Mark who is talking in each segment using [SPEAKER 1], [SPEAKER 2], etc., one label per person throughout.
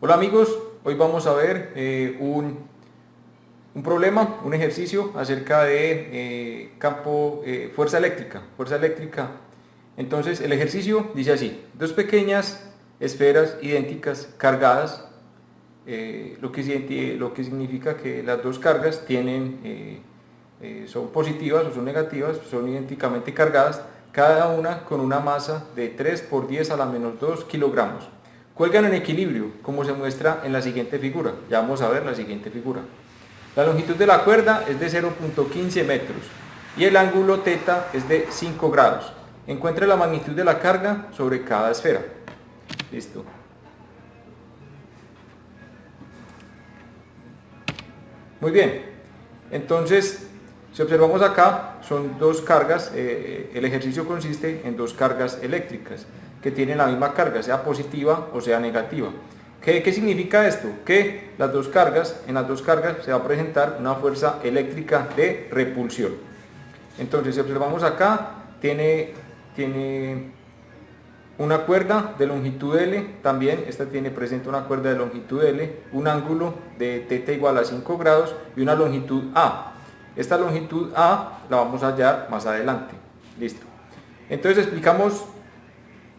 [SPEAKER 1] Hola amigos, hoy vamos a ver un problema, un ejercicio acerca de fuerza eléctrica. Entonces el ejercicio dice así: dos pequeñas esferas idénticas cargadas, lo que significa que las dos cargas son positivas o son negativas, son idénticamente cargadas, cada una con una masa de 3 por 10 a la menos 2 kilogramos. Cuelgan en equilibrio, como se muestra en la siguiente figura. Ya vamos a ver la siguiente figura. La longitud de la cuerda es de 0.15 metros y el ángulo θ es de 5 grados. Encuentre la magnitud de la carga sobre cada esfera. Listo. Muy bien. Entonces, si observamos acá, son dos cargas. El ejercicio consiste en dos cargas eléctricas que tienen la misma carga, sea positiva o sea negativa. ¿Qué significa esto? Que en las dos cargas se va a presentar una fuerza eléctrica de repulsión. Entonces, si observamos acá, tiene una cuerda de longitud L, también esta presenta una cuerda de longitud L, un ángulo de θ igual a 5 grados y una longitud A. Esta longitud A la vamos a hallar más adelante. Listo. Entonces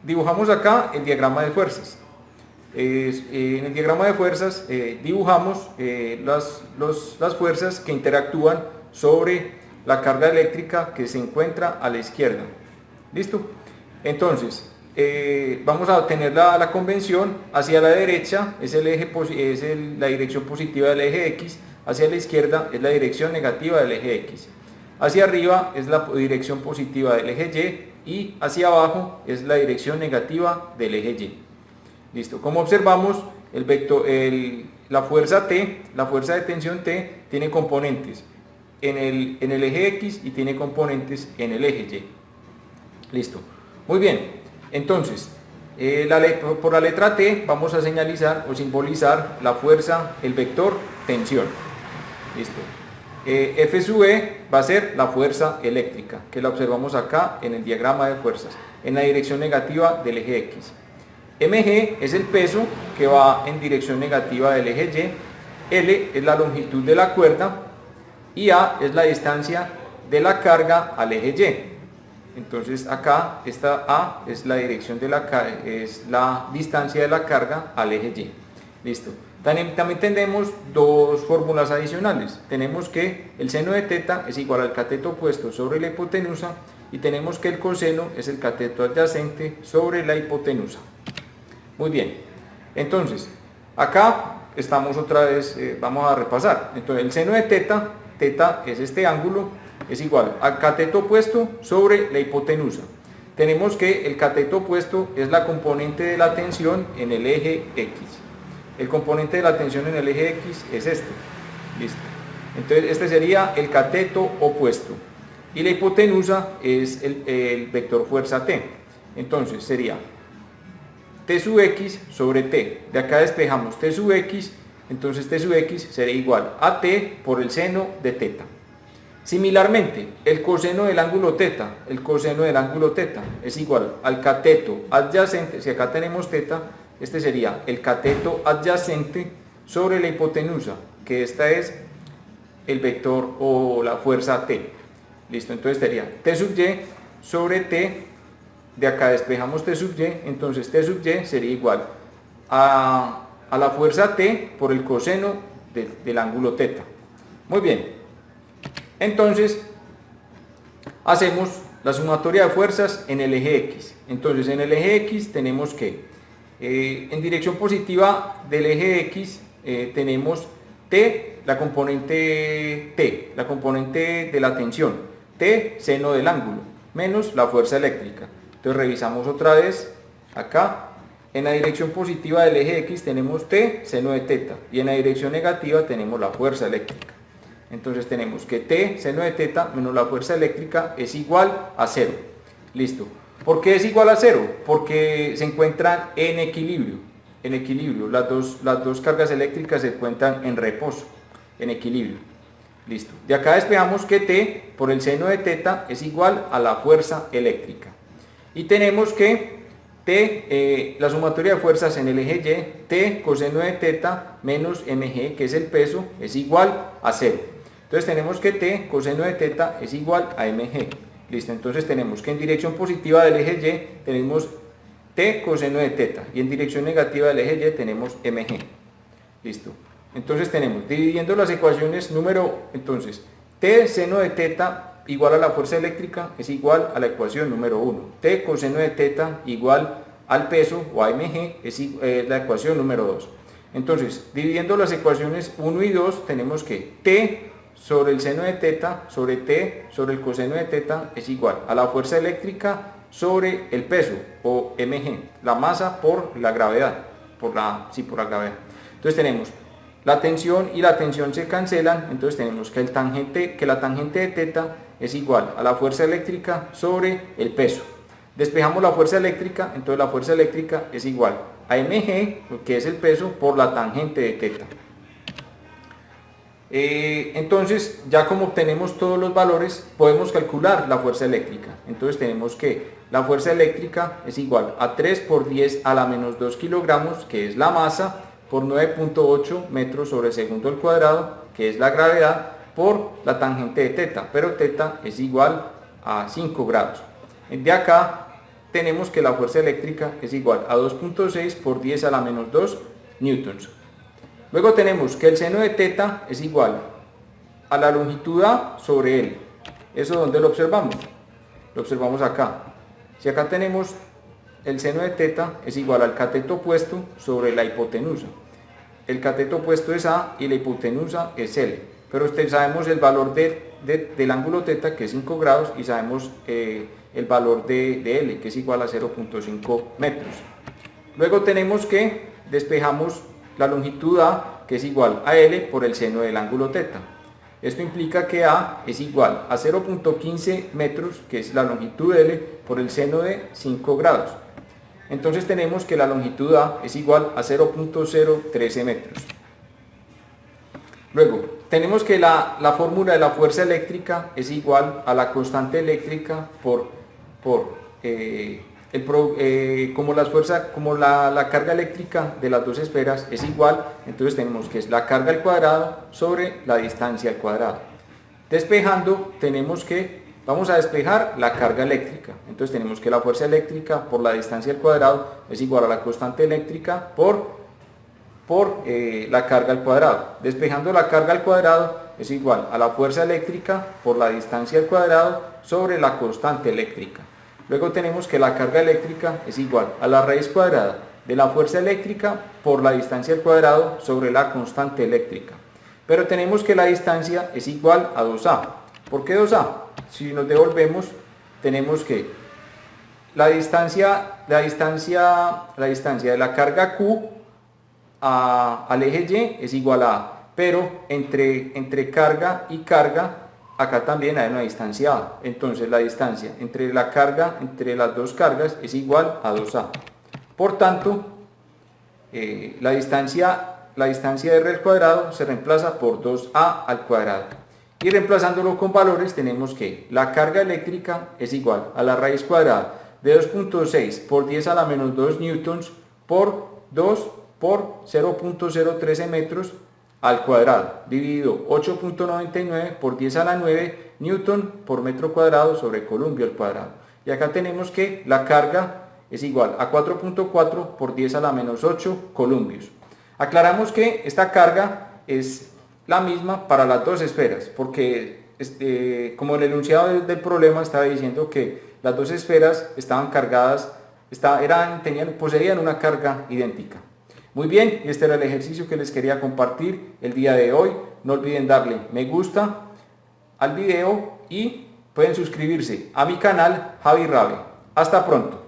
[SPEAKER 1] dibujamos acá el diagrama de fuerzas. En el diagrama de fuerzas dibujamos las fuerzas que interactúan sobre la carga eléctrica que se encuentra a la izquierda. ¿Listo? Entonces, vamos a tener la convención. Hacia la derecha es la dirección positiva del eje X, hacia la izquierda es la dirección negativa del eje X. Hacia arriba es la dirección positiva del eje Y y hacia abajo es la dirección negativa del eje Y. Listo. Como observamos, la fuerza T, la fuerza de tensión T, tiene componentes en el eje X y tiene componentes en el eje Y. Listo. Muy bien. Entonces, por la letra T vamos a señalizar o simbolizar la fuerza, el vector tensión. Listo. F sub E va a ser la fuerza eléctrica, que la observamos acá en el diagrama de fuerzas, en la dirección negativa del eje X. Mg es el peso que va en dirección negativa del eje Y, L es la longitud de la cuerda y A es la distancia de la carga al eje Y. Entonces acá esta A es la distancia de la carga al eje Y. Listo. También tenemos dos fórmulas adicionales. Tenemos que el seno de θ es igual al cateto opuesto sobre la hipotenusa y tenemos que el coseno es el cateto adyacente sobre la hipotenusa. Muy bien. Entonces, acá estamos otra vez, vamos a repasar. Entonces, el seno de θ es este ángulo, es igual al cateto opuesto sobre la hipotenusa. Tenemos que el cateto opuesto es la componente de la tensión en el eje X. El componente de la tensión en el eje X es este. Listo. Entonces este sería el cateto opuesto. Y la hipotenusa es el vector fuerza T. Entonces sería T sub X sobre T. De acá despejamos T sub X. Entonces T sub X sería igual a T por el seno de θ. Similarmente, el coseno del ángulo θ es igual al cateto adyacente. Si acá tenemos θ, este sería el cateto adyacente sobre la hipotenusa, que esta es el vector o la fuerza T. Listo, entonces sería T sub Y sobre T. De acá despejamos T sub Y, entonces T sub Y sería igual a la fuerza T por el coseno del ángulo θ. Muy bien. Entonces, hacemos la sumatoria de fuerzas en el eje X. Entonces, en el eje X tenemos que en dirección positiva del eje X tenemos T, la componente de la tensión, T, seno del ángulo, menos la fuerza eléctrica. Entonces revisamos otra vez acá. En la dirección positiva del eje X tenemos T, seno de θ, y en la dirección negativa tenemos la fuerza eléctrica. Entonces tenemos que T, seno de θ, menos la fuerza eléctrica es igual a 0. Listo. ¿Por qué es igual a 0? Porque se encuentran en equilibrio. Las dos cargas eléctricas se encuentran en reposo, en equilibrio. Listo. De acá despejamos que T por el seno de θ es igual a la fuerza eléctrica. Y tenemos que la sumatoria de fuerzas en el eje Y, T coseno de teta menos mg, que es el peso, es igual a 0. Entonces tenemos que T coseno de teta es igual a mg. Listo, entonces tenemos que en dirección positiva del eje Y tenemos T coseno de teta y en dirección negativa del eje Y tenemos mg. Listo. Entonces tenemos, dividiendo las ecuaciones, entonces, T seno de teta igual a la fuerza eléctrica es igual a la ecuación número 1. T coseno de teta igual al peso o a mg es la ecuación número 2. Entonces, dividiendo las ecuaciones 1 y 2, tenemos que T sobre el seno de teta sobre T sobre el coseno de teta es igual a la fuerza eléctrica sobre el peso o mg, la masa por la gravedad, por la gravedad. Entonces tenemos la tensión y la tensión se cancelan, entonces tenemos que la tangente de teta es igual a la fuerza eléctrica sobre el peso. Despejamos la fuerza eléctrica, entonces la fuerza eléctrica es igual a mg, que es el peso, por la tangente de teta. Entonces, ya como obtenemos todos los valores, podemos calcular la fuerza eléctrica. Entonces tenemos que la fuerza eléctrica es igual a 3 por 10 a la menos 2 kilogramos, que es la masa, por 9.8 metros sobre segundo al cuadrado, que es la gravedad, por la tangente de teta, pero teta es igual a 5 grados. De acá tenemos que la fuerza eléctrica es igual a 2.6 por 10 a la menos 2 newtons. Luego tenemos que el seno de teta es igual a la longitud A sobre L. ¿Eso dónde lo observamos? Lo observamos acá. Si acá tenemos el seno de teta es igual al cateto opuesto sobre la hipotenusa. El cateto opuesto es A y la hipotenusa es L. Pero sabemos el valor del ángulo teta, que es 5 grados, y sabemos el valor de L, que es igual a 0.5 metros. Luego tenemos que despejamos la longitud A, que es igual a L por el seno del ángulo teta. Esto implica que A es igual a 0.15 metros, que es la longitud de L, por el seno de 5 grados. Entonces tenemos que la longitud A es igual a 0.013 metros. Luego, tenemos que la fórmula de la fuerza eléctrica es igual a la constante eléctrica como la carga eléctrica de las dos esferas es igual, entonces tenemos que es la carga al cuadrado sobre la distancia al cuadrado. Despejando, vamos a despejar la carga eléctrica, entonces tenemos que la fuerza eléctrica por la distancia al cuadrado es igual a la constante eléctrica por la carga al cuadrado. Despejando la carga al cuadrado es igual a la fuerza eléctrica por la distancia al cuadrado sobre la constante eléctrica. Luego tenemos que la carga eléctrica es igual a la raíz cuadrada de la fuerza eléctrica por la distancia al cuadrado sobre la constante eléctrica. Pero tenemos que la distancia es igual a 2A. ¿Por qué 2A? Si nos devolvemos, tenemos que la distancia de la carga Q al eje Y es igual a A, pero entre carga y carga acá también hay una distancia A, entonces la distancia entre las dos cargas es igual a 2A. Por tanto, la distancia de R al cuadrado se reemplaza por 2A al cuadrado. Y reemplazándolo con valores tenemos que la carga eléctrica es igual a la raíz cuadrada de 2.6 por 10 a la menos 2 newtons por 2 por 0.013 metros al cuadrado, dividido 8.99 por 10 a la 9 newton por metro cuadrado sobre columbio al cuadrado. Y acá tenemos que la carga es igual a 4.4 por 10 a la menos 8 columbios. Aclaramos que esta carga es la misma para las dos esferas, porque como el enunciado del problema estaba diciendo que las dos esferas estaban cargadas, poseían una carga idéntica. Muy bien, este era el ejercicio que les quería compartir el día de hoy. No olviden darle me gusta al video y pueden suscribirse a mi canal Javi Rabe. Hasta pronto.